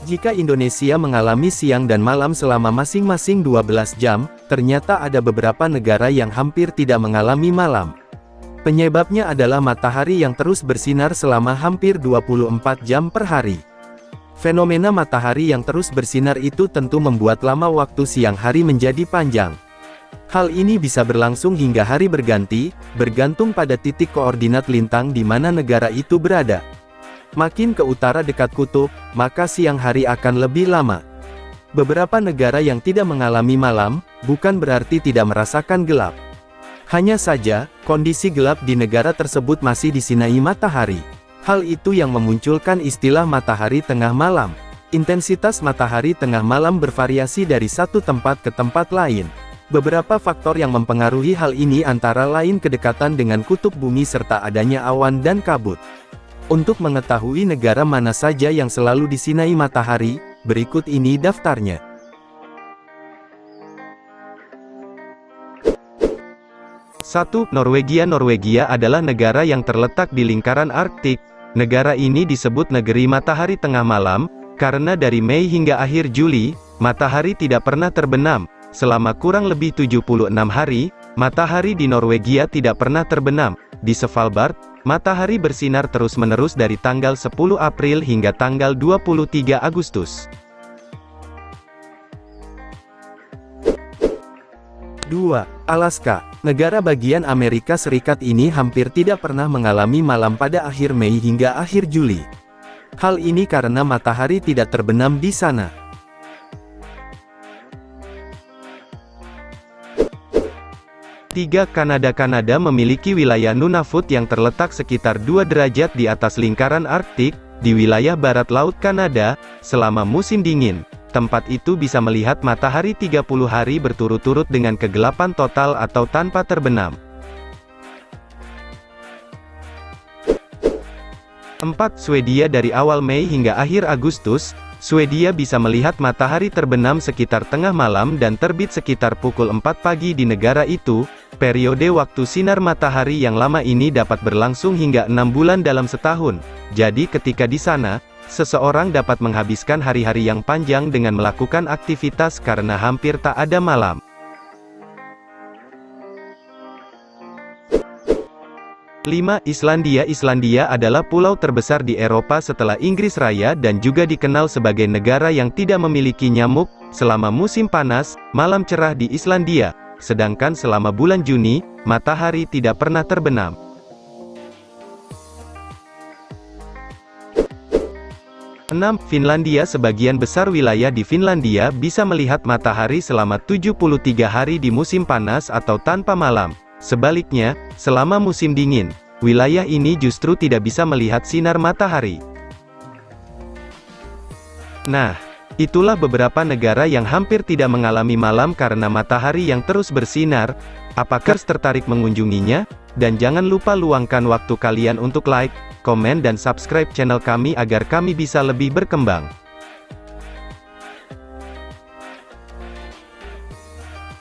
Jika Indonesia mengalami siang dan malam selama masing-masing 12 jam, ternyata ada beberapa negara yang hampir tidak mengalami malam. Penyebabnya adalah matahari yang terus bersinar selama hampir 24 jam per hari. Fenomena matahari yang terus bersinar itu tentu membuat lama waktu siang hari menjadi panjang. Hal ini bisa berlangsung hingga hari berganti, bergantung pada titik koordinat lintang di mana negara itu berada. Makin ke utara dekat kutub, maka siang hari akan lebih lama. Beberapa negara yang tidak mengalami malam, bukan berarti tidak merasakan gelap. Hanya saja, kondisi gelap di negara tersebut masih disinari matahari. Hal itu yang memunculkan istilah matahari tengah malam. Intensitas matahari tengah malam bervariasi dari satu tempat ke tempat lain. Beberapa faktor yang mempengaruhi hal ini antara lain kedekatan dengan kutub bumi serta adanya awan dan kabut. Untuk mengetahui negara mana saja yang selalu disinari matahari, berikut ini daftarnya. 1. Norwegia. Norwegia adalah negara yang terletak di lingkaran Arktik. Negara ini disebut negeri matahari tengah malam, karena dari Mei hingga akhir Juli, matahari tidak pernah terbenam. Selama kurang lebih 76 hari, matahari di Norwegia tidak pernah terbenam. Di Svalbard, matahari bersinar terus-menerus dari tanggal 10 April hingga tanggal 23 Agustus. 2. Alaska. Negara bagian Amerika Serikat ini hampir tidak pernah mengalami malam pada akhir Mei hingga akhir Juli. Hal ini karena matahari tidak terbenam di sana. 3. Kanada. Kanada memiliki wilayah Nunavut yang terletak sekitar 2 derajat di atas lingkaran Arktik, di wilayah barat laut Kanada, selama musim dingin. Tempat itu bisa melihat matahari 30 hari berturut-turut dengan kegelapan total atau tanpa terbenam. 4. Swedia. Dari awal Mei hingga akhir Agustus, Swedia bisa melihat matahari terbenam sekitar tengah malam dan terbit sekitar pukul 4 pagi di negara itu. Periode waktu sinar matahari yang lama ini dapat berlangsung hingga 6 bulan dalam setahun. Jadi ketika di sana, seseorang dapat menghabiskan hari-hari yang panjang dengan melakukan aktivitas karena hampir tak ada malam. 5. Islandia. Islandia adalah pulau terbesar di Eropa setelah Inggris Raya dan juga dikenal sebagai negara yang tidak memiliki nyamuk. Selama musim panas, malam cerah di Islandia, sedangkan selama bulan Juni, matahari tidak pernah terbenam. 6. Finlandia. Sebagian besar wilayah di Finlandia bisa melihat matahari selama 73 hari di musim panas atau tanpa malam. Sebaliknya, selama musim dingin, wilayah ini justru tidak bisa melihat sinar matahari. Nah, itulah beberapa negara yang hampir tidak mengalami malam karena matahari yang terus bersinar. Apakah tertarik mengunjunginya? Dan jangan lupa luangkan waktu kalian untuk like, komen dan subscribe channel kami agar kami bisa lebih berkembang.